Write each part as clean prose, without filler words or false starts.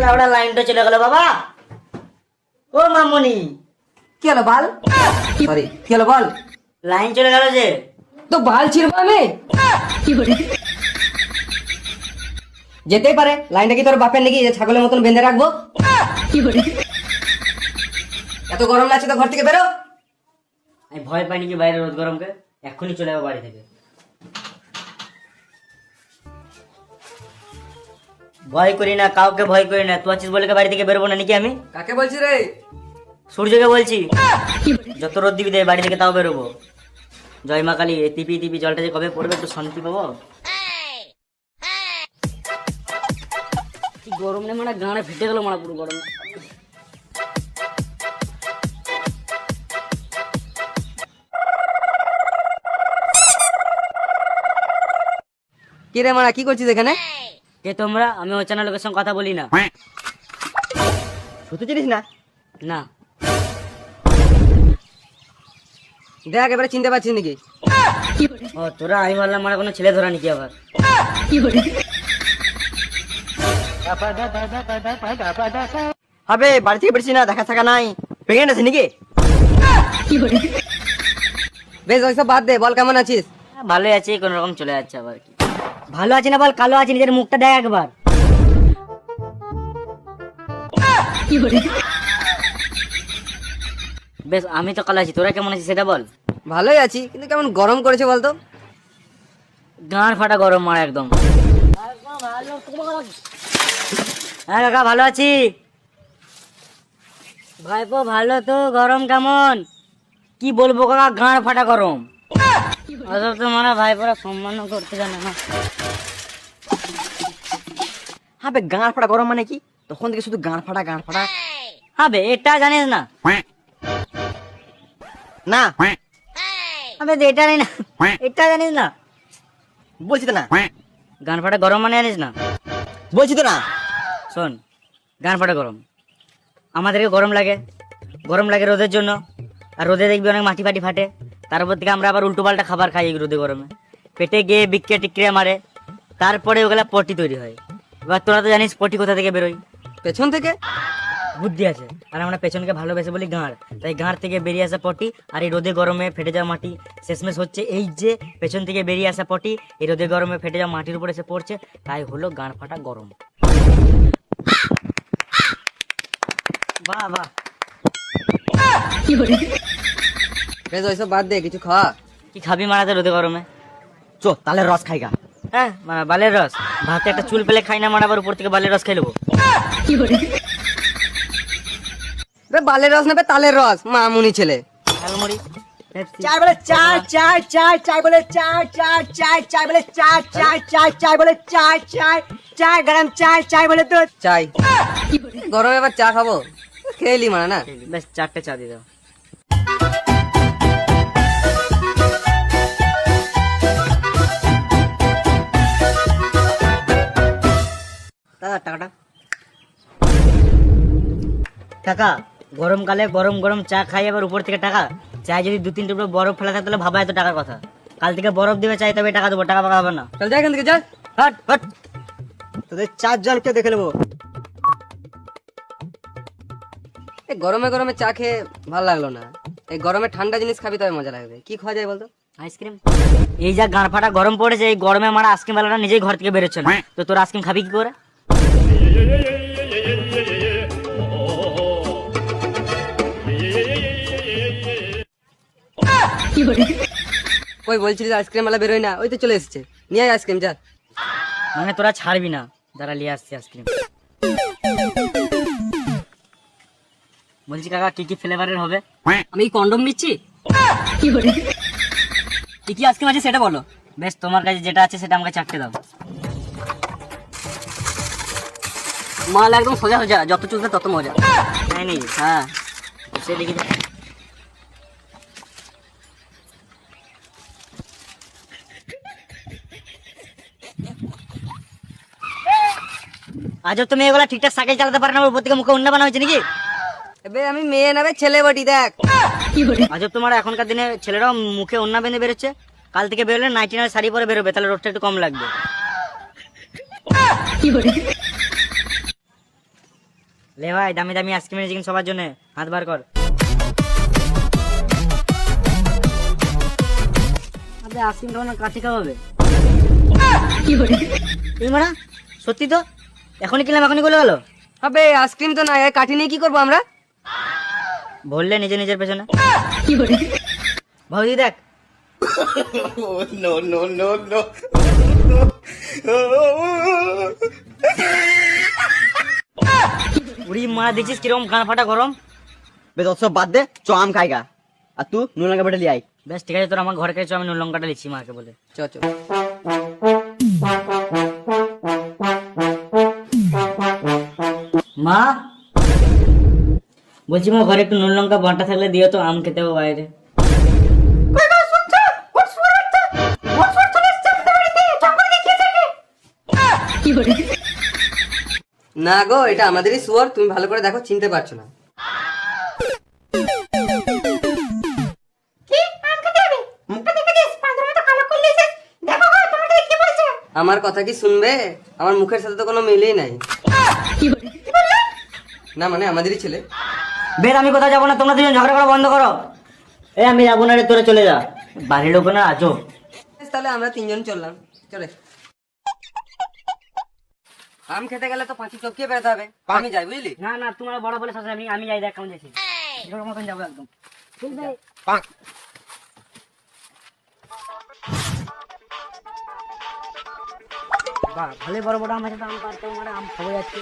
লাউড়া লাইনটা চলে গেল বাবা। ও মামুনি, কি হলো বাল? সরি, কি হলো বল? লাইন চলে গেল যে। তো বাল ছিড়বো আমি? যেতেই পারে, লাইনটা কি তোর বাপের নাকি যে ছাগলের মতন বেঁধে রাখবো? এত গরম লাগছে তো ঘর থেকে বেরো। আমি ভয় পাই নাকি বাইরে রোদ গরমকে? এক্ষুনি চলে যাবো বাড়ি থেকে। ভয় করি না, কাউকে ভয় করি না। তুই আছিস বলে কি বাড়ি থেকে বেরোবো না নাকি আমি? কাকে বলছিস রে? সূর্যকে বলছি। যত রোদ দিবি দে, বাড়ি থেকে তাও বেরোবো। জয় মা কালী, এই টিপি টিপি জলটা যে কবে পড়বে একটু শান্তি পাবো। কি গরম রে মানে, গাঁড়ে ফেটে গেল মারা পুরো গরম। কি রে মারা, কি করছিস এখানে? কে তোমরা? আমি অচেনা লোকের সঙ্গে কথা বলি না। শুতে চিনিস না? না। দেখ এবারে চিনতে পারছিস নাকি? ও তোরা, আমি বললাম মানে কোনো ছেলে ধরা নাকি আবার। হবে বাড়ি থেকে বেরছি না, দেখা থাকা নাই। প্রেগনেন্ট আছিস নাকি? বেশ ওইসব বাদ দে, বল কেমন আছিস? ভালোই আছি, কোন রকম চলে যাচ্ছে আবার। কি ভালো আছি না বল, কালো আছি, নিজের মুখটা দেখ একবার। বেশ, আমি তো কালো আছি, তোরা কেমন আছিস সেটা বল। ভালোই আছি, কিন্তু কেমন গরম করেছে বলতো? গাঁড় ফাটা গরম মারা একদম। হ্যাঁ কাকা, ভালো আছি। ভাইপো ভালো তো, গরম কেমন? কি বলবো কাকা, গাঁড় ফাটা গরম। ওসব তো মানে ভাইপোরা সম্মান করতে জানে না। হ্যাঁ বে, গাঁড় ফাটা গরম মানে কি? তখন থেকে শুধু গাঁড় ফাটা গাঁড় ফাটা। হ্যাঁ বে, এটা জানিস না? না আবে এটা নেই না, এটা জানিস না? বলছি তো না। গান ফাটা গরম মানে জানিস না? বলছি তো না। শোন, গান ফাটা গরম, আমাদেরকে গরম লাগে। গরম লাগে রোদের জন্য, আর রোদে দেখবি অনেক মাটি ফাটি ফাটে। তার উপর থেকে আমরা আবার উল্টো পাল্টা খাবার খাই এই রোদে গরমে, পেটে গিয়ে বিক্রিয়া টিক্রিয়া মারে, তারপরে ওগুলা পটি তৈরি হয়। এবার তোরা তো জানিস পটি কোথা থেকে বেরোয়? পেছন থেকে। বুদ্ধি আছে, আর আমরা পেছনকে ভালোবেসে বলি গাঁড়। তাই গাঁড় থেকে বেরিয়ে আসা পটি, আর এই রোদে গরমে ফেটে যাওয়া মাটি শেষমেশ হচ্ছে এই যে পেছন থেকে বেরিয়ে আসা পটি, এই রোদে গরমে ফেটে যাওয়া মাটির উপরে এসে পড়ছে, তাই হলো গাঁড় ফাটা গরম। বাহ বাহ। বেশ ওইসব বাদ দে, কিছু খাওয়া। কি খাবি মারাতে রোদে গরমে? চো তাহলে রস খাইগা। হ্যাঁ মানে বালের রস? ভাতে একটা চুল পেলে খাই না মারা, আবার উপর থেকে বালের রস খাই নেবো? বালের রস নেবে, তালের রস, মামুনি ছেলে। ঝালমুড়ি, চাই বলে চাই চাই চাই চাই বলে চাই চাই চাই চাই বলে চাই চাই চাই চাই বলে চাই চাই চাই গরম চাই চাই বলে তো চাই। গরমে এবার চা খাবো, খেয়েলি মানে না? বেশ 4টে চা দিয়ে দাও। দাদা টাকাটা। টাকা গরমকালে গরম গরম চা খাই, আবার উপর থেকে টাকা। চাই যদি 2-3 টুকরো বরফ ফেলা থাকে তাহলে ভাবা এত টাকার কথা। কাল থেকে বরফ দিবে চাই, তবে টাকা দেবো, টাকা পাকা হবে না। চল যা এখান থেকে, যা। Hot hot. তোদের 4 জনকে দেখে নেবো। এই গরমে গরমে চা খেয়ে ভালো লাগলো না। এই গরমে ঠান্ডা জিনিস খাবি তবে মজা লাগবে। কি খাওয়া যায় বলতো? আইসক্রিম। এই যা গাঁড় ফাটা গরম পড়েছে, এই গরমে মারা আইসক্রিম বালাটা নিজেই ঘর থেকে বেরোচ্ছে না, তো তোর আইসক্রিম খাবি কি করে? ওই বলছিলিস আইসক্রিম वाला বেরোয় না, ওই তো চলে এসেছে। নিয়ে আয় আইসক্রিম, যা। মানে তোরা ছাড়বি না? যারা নিয়ে আসছে আইসক্রিম। বলছি কাকা, কি কি ফ্লেভারের হবে? আমি কন্ডম নিচ্ছি। কি কি আইসক্রিম আছে সেটা বলো। বেশ, তোমার কাছে যেটা আছে সেটা আমাকে 4টে দাও। মাল একদম সোজা সোজা, যত চলবে তত মজা। তাই নাকি? হ্যাঁ, সে দেখি। আজও তুমি এগুলা ঠিকঠাক সাইকেল চালাতে পারে না, উপর থেকে মুখে উন্না বানা হয়েছে নাকি? এবে আমি মেয়ে নেবে ছেলে বটি, দেখ। আজব তোমার এখনকার দিনে ছেলেরাও মুখে ওন্না বেঁধে বেরোচ্ছে, কাল থেকে বেরোলে নাইটি নাইট শাড়ি পরে বেরোবে, তাহলে রোদটা একটু কম লাগবে। লে ভাই দামি দামি আইসক্রিম এনেছি সবার জন্য, হাত বার কর। আপনি আইসক্রিম খাওয়ানো কাঠি খাওয়াবে তুমি মারা? সত্যি তো এখনই কিনলাম এখনই গলে গেল। আবে আইসক্রিম তো না, কাঠি নিয়ে কি করবো আমরা? বললে নিজে নিজের পেছনে। ভাউজি দেখ উড়ি মারা, দেখছিস কিরকম গান ফাটা গরম। বেশ সব বাদ দে, চ আম খাইগা। আর তুই নুন লঙ্কা বেটে লিয়ে আই। বেশ ঠিক আছে, তোর আমার ঘরে খেয়েছো, আমি নুন লঙ্কাটা লিখছি মাকে বলে। চ চ। মা বলছি মা, ঘরে একটু নুন লঙ্কা বাটা থাকলে দিও তো, আম খেতে হবে বাইরে। না গো, এটা আমাদেরই শুয়োর, তুমি ভালো করে দেখো, চিনতে পারছো না। আমার কথা কি শুনবে? আমার মুখের সাথে তো কোনো মিলেই নাই। না মানে আমাদেরই ছেলে। বের, আমি কোথাও যাবো না, তোমরা দুজন ঝগড়া করা বন্ধ করো। এই আমি যাবো না রে, তোরা চলে যা, বাড়ির লোক না আজো। তাহলে আমরা তিনজন চললাম, চলে। আম খেতে গেলে তো পাঁচি চপকিয়ে বেড়াতে হবে, আমি যাই বুঝলি। না না, তোমার বড় বলে শাশুড়ি, আমি যাই, দেখ কেমন যাচ্ছি এরকম মতন যাবো একদম। বাহ, ভালোই বড় বড় আম আছে, তো আম পারতে মানে আম খাবো যাচ্ছে।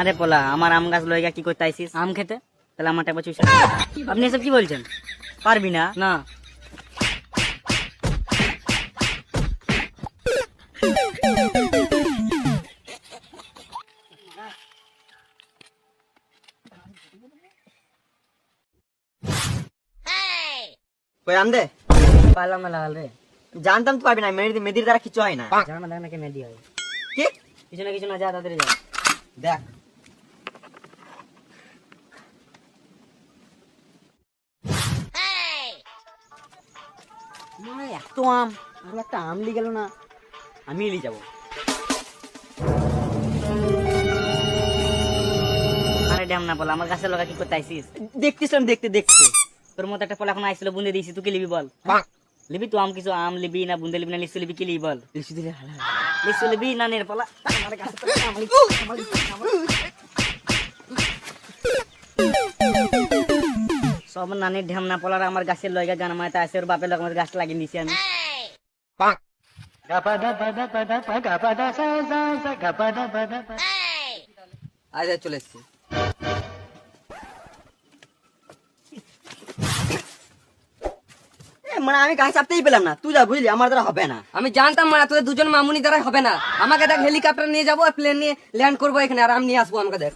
আরে পোলা, আমার আম গাছ লইগা কি করতে আইছিস? আম খেতে? তাহলে আমার টাকা চুষে। আপনি এসব কি বলছেন? পারবি না? না। কই আম দে। পারলাম না লাগাল রে। জানতাম তো পারবি না, মেদির দ্বারা কিছু হয় না। জানা না, দেখ না কে মেদি হয়। কি কিছু না কিছু না, যা তাড়াতাড়ি যা। দেখ মানে এত আম, আর একটা আম লি গেল না, আমি এলি যাবো। আরে ড্যাম না বল, আমার গাছের লগা কি করতে আইসিস? দেখতেছিলাম, দেখতে দেখতে তোর মতো একটা পোলা এখন আইছিল, বুন্দে দিয়েছি, তুই কি লিবি বল? লিবি তুই আম? কিছু আম লিবি না বুন্দে লিবি না লিচু লিবি, কি লিবি বল? লিচু দিলে ভালো হয়। লিচু লিবি না নের পোলা? আমার গাছে তো আম লিচু, আম লিচু, আম লিচু। সব নানির ঢ্যামনা পোলারা আমার গাছের লয়গা গান মাইতে আসে, ওর বাপের লোক আমার গাছ লাগিয়ে দিছি আমি। আজ চলে এসছি। মানে আমি গাছ চাপতেই পেলাম না, তুই যা বুঝলি, আমার দ্বারা হবে না। আমি জানতাম না তোদের দুজন মামুনি দ্বারা হবে না। আমাকে দেখ, হেলিকপ্টার নিয়ে যাবো, প্লেন নিয়ে ল্যান্ড করবো এখানে, আর আমি নিয়ে আসবো। আমাকে দেখ।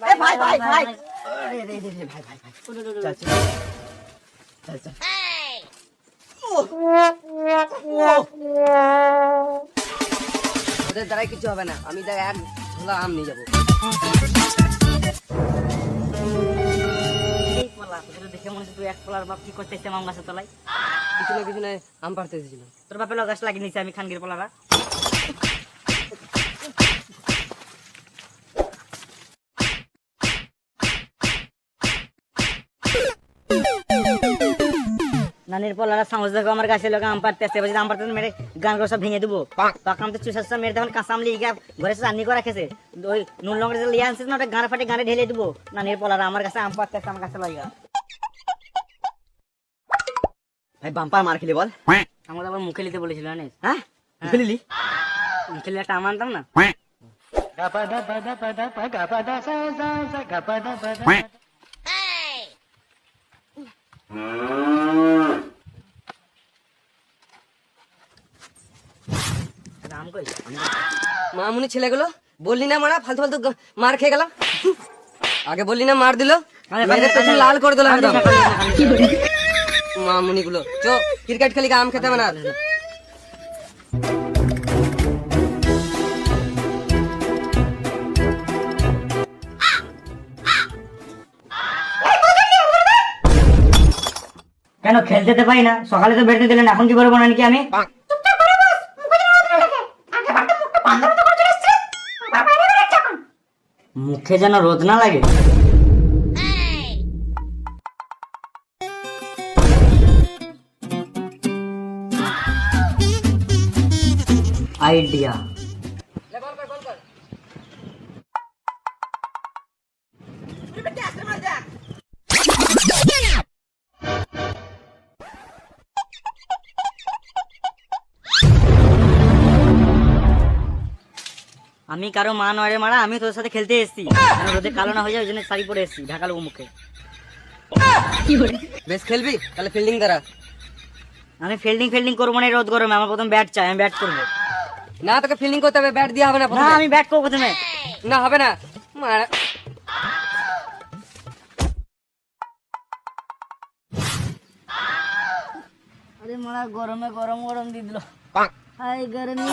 ভাই ভাই ভাই, চল চল চল চল। ওদের দ্বারাই কিছু হবে না। আমি দেখ এক ঝোলা আম নিয়ে যাবো। এই পোলা, তোদের দেখে মনে হচ্ছে তুই এক পোলার বাপ কি করতে এসছে আম গাছের তলায়। কিছু না আম পাড়তে এসেছিল। তোর বাপের লোক গাছ লাগিয়ে নিছি আমি, খানগির পোলারা। নানির পোলারা সাহস দেখো, আমার গাছের লোক আম পাড়তে আসছে, আম পাড়তে মেরে গান করে সব ভেঙে দেবো। পাকাম তো চুষা মেরে তখন কাঁচা আম লিয়ে ঘরে রান্নি করে রেখেছে, ওই নুন লঙ্কা লিয়ে আনছিস না, ওটা গাঁড়ে ফাটে গাঁড়ে ঢেলে দেবো। নানির পোলারা আমার কাছে আম পাড়তে আসছে, আমার কাছে লাগা। ভাই বাম্পার মার খেলি বল। আমার আবার মুখে নিতে বলেছিল জানিস? হ্যাঁ মুখে নিলি? মুখে নিলে একটা আম আনতাম না। আম কই? মামুনি ছেলেগুলো বললি না মারা, ফালতু ফালতু মার খেয়ে গেলাম। আগে বললি না মার দিল, মেরে পেছনে লাল করে দিল একদম। মামুনি গুলো। চো ক্রিকেট খেলি, আম খেতে হবে না। কেন খেলতে তো পাই না? সকালে তো বেরোতে দিলেন, এখন কি করবো নাকি আমি? মুখে যেন রোদ না লাগে। আইডিয়া। আমি কারো মা নয় রে মারা, আমি তোর সাথে খেলতে এসেছি। রোদে কালো না হয়ে যায় ওই জন্য শাড়ি পরে এসেছি, ঢাকা লোক মুখে। বেশ খেলবি তাহলে, ফিল্ডিং করা। আমি ফিল্ডিং করবো না এই রোদ গরমে, আমার প্রথম ব্যাট চাই, আমি ব্যাট করবো। না তোকে ফিল্ডিং করতে হবে, ব্যাট দিয়ে হবে না না প্রথমে। আমি ব্যাট করবো প্রথমে। না হবে না মারা। আরে মারা গরমে গরম গরম দিয়ে দিল। পাক। হাই গরমি।